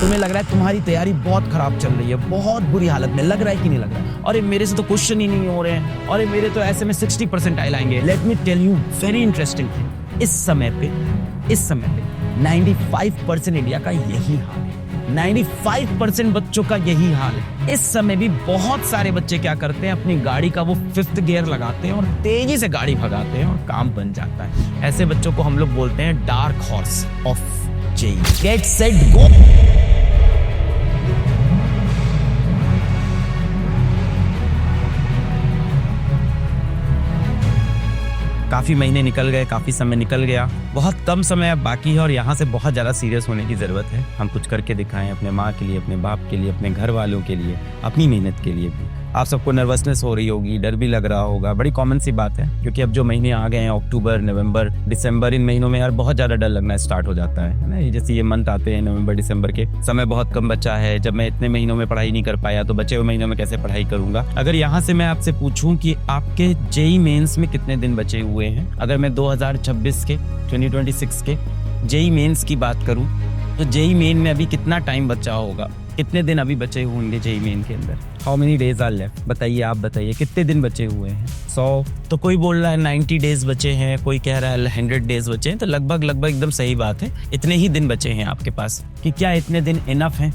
तुम्हें लग रहा है तुम्हारी तैयारी बहुत खराब चल रही है, बहुत बुरी हालत में, लग रहा है कि नहीं लग रहा है? अरे मेरे से तो क्वेश्चन ही नहीं हो रहे हैं, अरे मेरे तो ऐसे में 60 परसेंटाइल आएंगे। Let me tell you very interesting thing, इस समय पे 95% इंडिया का यही हाल है। 95% बच्चों का यही हाल है। इस समय भी बहुत सारे बच्चे क्या करते हैं, अपनी गाड़ी का वो 5th गियर लगाते हैं और तेजी से गाड़ी भगाते हैं और काम बन जाता है। ऐसे बच्चों को हम लोग बोलते हैं dark horse of JEE. Get set go. काफी महीने निकल गए, काफी समय निकल गया, बहुत कम समय अब बाकी है और यहाँ से बहुत ज़्यादा सीरियस होने की ज़रूरत है। हम कुछ करके दिखाएं अपने माँ के लिए, अपने बाप के लिए, अपने घर वालों के लिए, अपनी मेहनत के लिए भी। आप सबको नर्वसनेस हो रही होगी, डर भी लग रहा होगा, बड़ी कॉमन सी बात है, क्योंकि अब जो महीने आ गए हैं, अक्टूबर, नवंबर, दिसंबर, इन महीनों में यार बहुत ज़्यादा डर लगना स्टार्ट हो जाता है ना। जैसे ये मंथ आते हैं नवंबर दिसंबर के, समय बहुत कम बचा है। जब मैं इतने महीनों में पढ़ाई नहीं कर पाया तो बचे हुए महीनों में कैसे पढ़ाई करूंगा। अगर यहाँ से मैं आपसे पूछूं कि आपके जेई मेंस में कितने दिन बचे हुए हैं, अगर मैं 2026 के 2026 के जेई मेंस की बात करूं तो जेई मेन में अभी कितना टाइम बचा होगा, कितने दिन अभी बचे होंगे जेई मेन के अंदर? How many days are left? बताइए, आप बताइए कितने दिन बचे हुए हैं? 100? तो कोई बोल रहा है 90 डेज बचे हैं, कोई कह रहा है 100 डेज बचे हैं। तो लगभग एकदम सही बात है, इतने ही दिन बचे हैं आपके पास। कि क्या इतने दिन इनफ हैं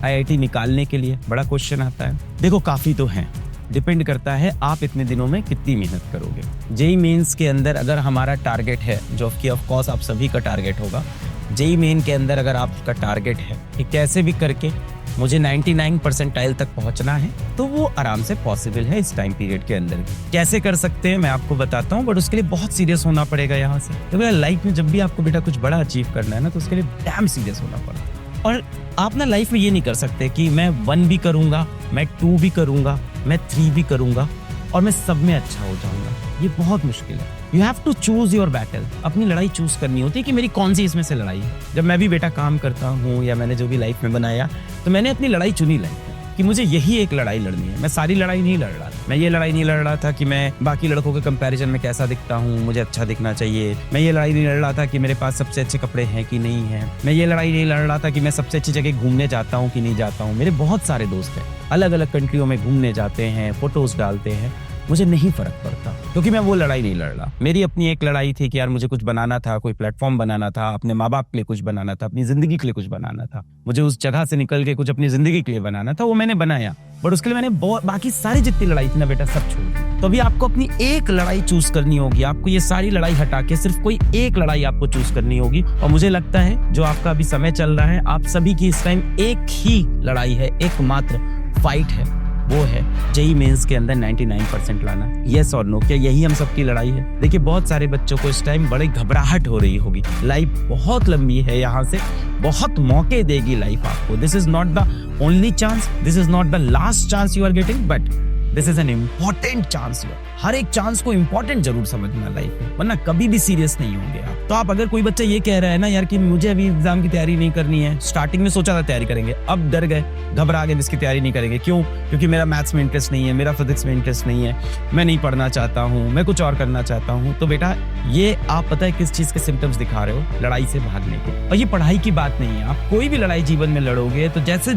आईआईटी निकालने के लिए? बड़ा क्वेश्चन आता है। देखो काफी तो हैं, डिपेंड करता है आप इतने दिनों में कितनी मेहनत करोगे। जेई मेंस के अंदर अगर हमारा टारगेट है, जो कि ऑफ कोर्स आप सभी का टारगेट होगा, जेई मेन के अंदर अगर आपका टारगेट है कि कैसे भी करके मुझे 99 परसेंटाइल तक पहुंचना है, तो वो आराम से पॉसिबल है इस टाइम पीरियड के अंदर भी। कैसे कर सकते हैं मैं आपको बताता हूँ, बट उसके लिए बहुत सीरियस होना पड़ेगा यहाँ से। तो लाइफ में जब भी आपको बेटा कुछ बड़ा अचीव करना है ना, तो उसके लिए डैम सीरियस होना पड़ेगा। और आप ना लाइफ में ये नहीं कर सकते कि मैं 1 भी करूंगा, मैं 2 भी करूंगा, मैं 3 भी करूंगा और मैं सब में अच्छा हो जाऊंगा। ये बहुत मुश्किल है। You have to choose your battle. अपनी लड़ाई चूज करनी होती है कि मेरी कौन सी इसमें से लड़ाई है। जब मैं भी बेटा काम करता हूँ या मैंने जो भी लाइफ में बनाया, तो मैंने अपनी लड़ाई चुनी लाइफ में कि मुझे यही एक लड़ाई लड़नी है। मैं सारी लड़ाई नहीं लड़ रहा था। मैं ये लड़ाई नहीं लड़ रहा था कि मैं बाकी लड़कों के कंपैरिजन में कैसा दिखता हूँ, मुझे अच्छा दिखना चाहिए। मैं ये लड़ाई नहीं लड़ रहा था कि मेरे पास सबसे अच्छे कपड़े हैं कि नहीं है। मैं ये लड़ाई नहीं लड़ रहा था कि मैं सबसे अच्छी जगह घूमने जाता हूँ कि नहीं जाता हूँ। मेरे बहुत सारे दोस्त हैं, अलग अलग कंट्रियों में घूमने जाते हैं, फोटोज डालते हैं, मुझे नहीं फर्क पड़ता, क्योंकि मैं वो लड़ाई नहीं लड़ रहा। मेरी अपनी एक लड़ाई थी कि यार मुझे कुछ बनाना था, कोई प्लेटफॉर्म बनाना था, अपने माँ बाप के लिए कुछ बनाना था, अपनी जिंदगी के लिए कुछ बनाना था। मुझे उस जगह से निकल के कुछ अपनी जिंदगी के लिए बनाना था, वो मैंने बनाया। बट उसके लिए मैंने बाकी सारी जितनी लड़ाई थी ना बेटा, सब छोड़ दी। तो अभी आपको अपनी एक लड़ाई चूज करनी होगी। आपको ये सारी लड़ाई हटा के सिर्फ कोई एक लड़ाई आपको चूज करनी होगी। और मुझे लगता है जो आपका अभी समय चल रहा है, आप सभी की इस टाइम एक ही लड़ाई है, एकमात्र फाइट है, वो है जेई मेंस के अंदर 99% लाना। यस और नो, क्या यही हम सबकी लड़ाई है? देखिए बहुत सारे बच्चों को इस टाइम बड़ी घबराहट हो रही होगी। लाइफ बहुत लंबी है, यहाँ से बहुत मौके देगी लाइफ आपको। This is not the only chance, this is not the last chance you are getting, but this is an important chance. हर एक चांस को इम्पोर्टेंट जरूर समझना लाइफ में, वरना कभी भी सीरियस नहीं होंगे आप। तो आप अगर कोई बच्चा ये कह रहा है ना यार कि मुझे अभी एग्जाम की तैयारी नहीं करनी है, स्टार्टिंग में सोचा था तैयारी करेंगे, अब डर गए, घबरा गए, इसकी तैयारी नहीं करेंगे। क्यों? क्योंकि मेरा मैथ्स में इंटरेस्ट नहीं है, मेरा फिजिक्स में इंटरेस्ट नहीं है, मैं नहीं पढ़ना चाहता हूँ, मैं कुछ और करना चाहता हूँ। तो बेटा ये आप पता है किस चीज के सिम्टम्स दिखा रहे हो? लड़ाई से भागने के। और ये पढ़ाई की बात नहीं है। आप कोई भी लड़ाई जीवन में लड़ोगे तो जैसे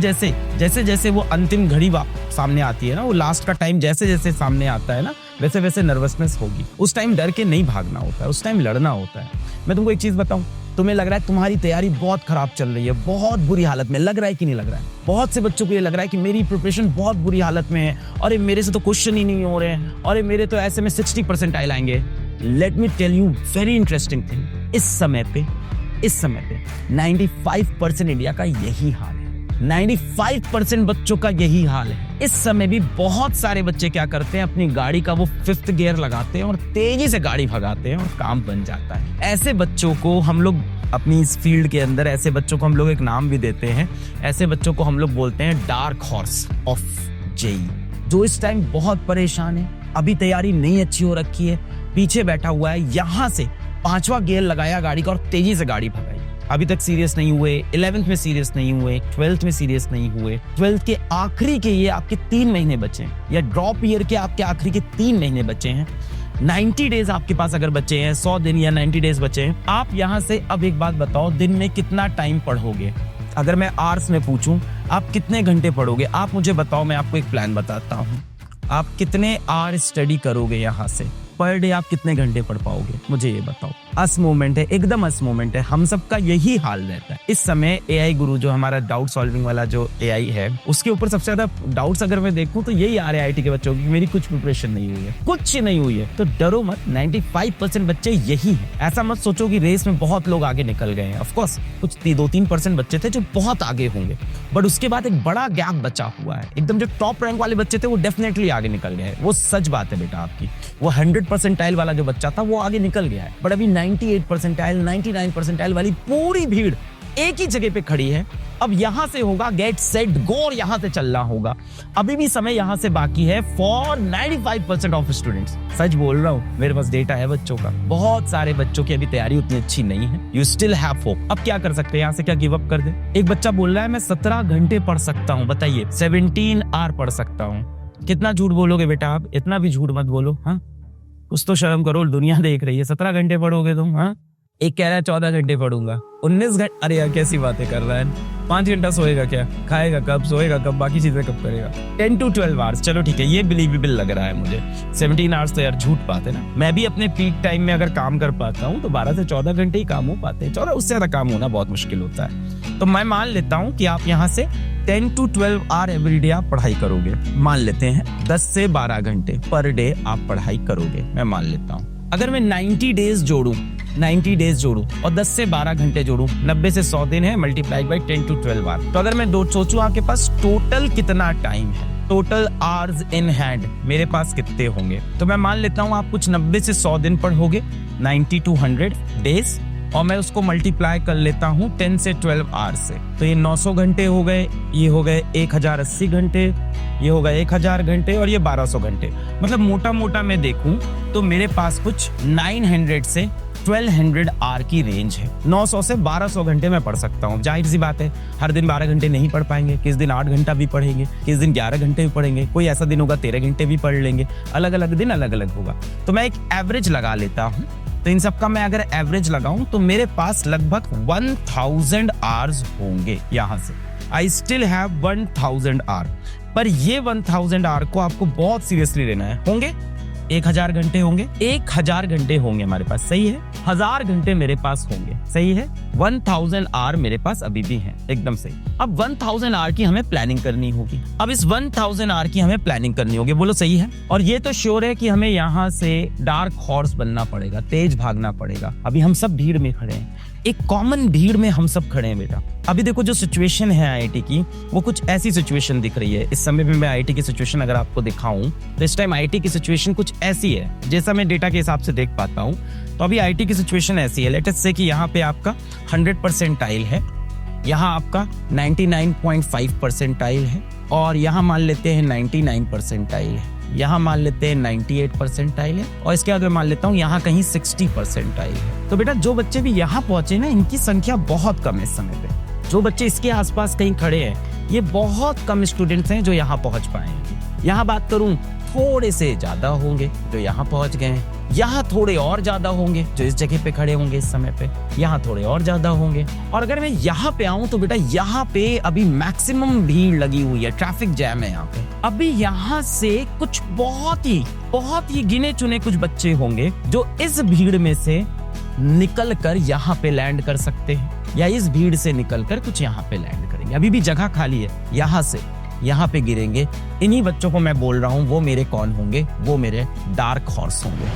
जैसे वो अंतिम घड़ी सामने आती है ना, वो लास्ट का टाइम जैसे जैसे सामने आता है ना, वैसे वैसे नर्वसनेस होगी। उस टाइम डर के नहीं भागना होता है, उस टाइम लड़ना होता है। मैं तुमको एक चीज बताऊं, तुम्हें लग रहा है तुम्हारी तैयारी बहुत खराब चल रही है, बहुत बुरी हालत में, लग रहा है कि नहीं लग रहा है? बहुत से बच्चों को ये लग रहा है कि मेरी प्रिपरेशन बहुत बुरी हालत में है, अरे मेरे से तो क्वेश्चन ही नहीं हो रहे हैं, अरे मेरे तो ऐसे में 60 परसेंटाइल आएंगे। Let me tell you very interesting thing, इस समय पे 95% इंडिया का यही हाल है। 95% बच्चों का यही हाल है। इस समय भी बहुत सारे बच्चे क्या करते हैं, अपनी गाड़ी का वो 5th गियर लगाते हैं और तेजी से गाड़ी भगाते हैं और काम बन जाता है। ऐसे बच्चों को हम लोग अपनी इस फील्ड के अंदर, ऐसे बच्चों को हम लोग एक नाम भी देते हैं। ऐसे बच्चों को हम लोग बोलते हैं डार्क हॉर्स ऑफ जेई, जो इस टाइम बहुत परेशान है, अभी तैयारी नहीं अच्छी हो रखी है, पीछे बैठा हुआ है, यहाँ से 5वां गियर लगाया गाड़ी का और तेजी से गाड़ी भगाई। अभी तक सीरियस नहीं हुए, 11th में सीरियस नहीं हुए, 12th में सीरियस नहीं हुए, 12th के आखिरी के ये आपके 3 महीने बचे हैं, या ड्रॉप ईयर के आपके आखिरी के 3 महीने बचे हैं। 90 डेज आपके पास अगर बचे हैं, 100 दिन या 90 डेज बचे हैं, आप यहाँ से अब एक बात बताओ, दिन में कितना टाइम पढ़ोगे? अगर मैं आवर्स में पूछूं आप कितने घंटे पढ़ोगे, आप मुझे बताओ, मैं आपको एक प्लान बताता हूँ। आप कितने आवर स्टडी करोगे यहाँ से पर डे, आप कितने घंटे पढ़ पाओगे, मुझे ये बताओ। अस मोमेंट है, एकदम अस मोमेंट है, हम सबका यही हाल रहता है। इस समय एआई गुरु जो हमारा डाउट सॉल्विंग वाला जो एआई है, उसके ऊपर सबसे ज्यादा डाउट्स अगर मैं देखूं तो यही आ रहे हैं आईटी के बच्चों की, मेरी कुछ प्रिपरेशन नहीं हुई है, कुछ नहीं हुई है। तो डरो मत, 95% बच्चे यही है। ऐसा मत सोचो कि रेस में बहुत लोग आगे निकल गए हैं। ऑफकोर्स कुछ 2-3% बच्चे थे जो बहुत आगे होंगे, बट उसके बाद एक बड़ा गैप बचा हुआ है। एकदम जो टॉप रैंक वाले बच्चे थे वो डेफिनेटली आगे निकल गए, वो सच बात है बेटा आपकी। वो 100% वाला जो बच्चा था वो आगे निकल गया है, बट अभी 98%, 99% वाली पूरी भीड़ एक ही जगह पे खड़ी है। अब यहां से होगा गेट सेट गो, और यहां से चलना होगा। अभी भी समय यहां से बाकी है फॉर 95% ऑफ स्टूडेंट्स। सच बोल रहा हूं, मेरे पास डेटा है बच्चों का, बहुत सारे बच्चों की अभी तैयारी उतनी अच्छी नहीं है। You still have hope. अब क्या कर सकते हैं, यहां से क्या गिव अप कर दे? एक बच्चा बोल रहा है मैं 17 घंटे पढ़ सकता हूं, बताइए 17 आवर पढ़ सकता हूं। कितना झूठ बोलोगे बेटा आप, इतना भी झूठ मत बोलो। हाँ, कुछ तो शर्म करो, दुनिया देख रही है। 17 घंटे पढ़ोगे तुम? हाँ, एक कह रहा है 14 घंटे पढ़ूंगा, 19 घंटे। अरे यार कैसी बातें कर रहा है। 5 घंटा सोएगा क्या, खाएगा कब, सोएगा कब, बाकी चीजें कब करेगा? 10 to 12 आवर्स, चलो ठीक है, ये बिलीवेबल लग रहा है मुझे। 17 आवर्स तो यार झूठ बात है ना। मैं भी अपने पीक टाइम में अगर काम कर पाता हूँ तो 12 से 14 घंटे ही काम हो पाते हैं। 14 उससे ज्यादा काम होना बहुत मुश्किल होता है। तो मैं मान लेता हूँ कि आप यहाँ से 10 to 12 आवर एवरीडे आप पढ़ाई करोगे। मान लेते हैं 10 से 12 घंटे पर डे आप पढ़ाई करोगे, मैं मान लेता हूँ। अगर मैं 90 डेज जोड़ूं और 10 से 12 घंटे जोड़ूं, 90 से 100 दिन है, मल्टीप्लाइड बाय 10 to 12 आवर। तो अगर मैं सोचूं आपके पास टोटल कितना टाइम है, टोटल आवर्स इन हैंड मेरे पास कितने होंगे, तो मैं मान लेता हूं आप कुछ 90 से 100 दिन पढ़ोगे, 90 to 100 डेज, और मैं उसको मल्टीप्लाई कर लेता हूँ 10 से 12 आवर्स से। तो ये 900 घंटे हो गए, ये हो गए 1080 घंटे, ये हो गए 1000 घंटे, और ये 1200 घंटे। मतलब मोटा मोटा मैं देखूं तो मेरे पास कुछ 900 से 1200 आवर की रेंज है। 900 से 1200 घंटे मैं पढ़ सकता हूँ। जाहिर सी बात है हर दिन 12 घंटे नहीं पढ़ पाएंगे, किस दिन 8 घंटा भी पढ़ेंगे, किस दिन 11 घंटे भी पढ़ेंगे, कोई ऐसा दिन होगा 13 घंटे भी पढ़ लेंगे। अलग अलग दिन अलग अलग होगा। तो मैं एक एवरेज लगा लेता हूँ। तो इन सब का मैं अगर एवरेज लगाऊं तो मेरे पास लगभग 1000 आवर्स होंगे। यहाँ से आई स्टिल हैव 1000 आवर। पर ये 1000 आवर को आपको बहुत सीरियसली लेना है। होंगे 1000 घंटे होंगे, 1000 घंटे होंगे हमारे पास, सही है। 1000 घंटे मेरे पास होंगे, सही है। 1000 आवर मेरे पास अभी भी हैं, एकदम सही। अब 1000 आवर की हमें प्लानिंग करनी होगी। अब इस 1000 आवर की हमें प्लानिंग करनी होगी, बोलो सही है। और ये तो श्योर है कि हमें यहाँ से डार्क हॉर्स बनना पड़ेगा, तेज भागना पड़ेगा। अभी हम सब भीड़ में खड़े हैं, एक कॉमन भीड़ में हम सब खड़े हैं बेटा। अभी देखो जो सिचुएशन है आईआईटी की, वो कुछ ऐसी सिचुएशन दिख रही है। इस समय में मैं आईआईटी की सिचुएशन अगर आपको दिखाऊं तो इस टाइम आईआईटी की सिचुएशन कुछ ऐसी है जैसा मैं डेटा के हिसाब से देख पाता हूं। तो अभी आईआईटी की सिचुएशन ऐसी है, लेट अस से कि यहाँ पे आपका 100 परसेंटाइल है, यहाँ आपका 99.5 परसेंटाइल है, और यहाँ मान लेते हैं 99 परसेंटाइल है, यहाँ मान लेते हैं 98 परसेंटाइल है, और इसके आगे मान लेता हूँ यहाँ कहीं 60 परसेंटाइल है। तो बेटा जो बच्चे भी यहाँ पहुंचे ना, इनकी संख्या बहुत कम है इस समय पे। जो बच्चे इसके आसपास कहीं खड़े हैं, ये बहुत कम स्टूडेंट्स हैं जो यहाँ पहुंच पाए हैं। यहाँ बात करूं, थोड़े से ज्यादा होंगे जो यहाँ पहुंच गए हैं, यहाँ थोड़े और ज्यादा होंगे जो इस जगह पे खड़े होंगे इस समय पे, यहाँ थोड़े और ज्यादा होंगे। और अगर मैं यहाँ पे आऊं तो बेटा यहाँ पे अभी मैक्सिमम भीड़ लगी हुई है, ट्रैफिक जैम है यहाँ पे। अभी यहाँ से कुछ बहुत ही गिने चुने कुछ बच्चे होंगे जो इस भीड़ में से निकल कर यहाँ पे लैंड कर सकते हैं, या इस भीड़ से निकल कर कुछ यहाँ पे लैंड करेंगे। अभी भी जगह खाली है, यहाँ से यहाँ पे गिरेंगे। इन्हीं बच्चों को मैं बोल रहा हूँ, वो मेरे कौन होंगे, वो मेरे डार्क हॉर्स होंगे।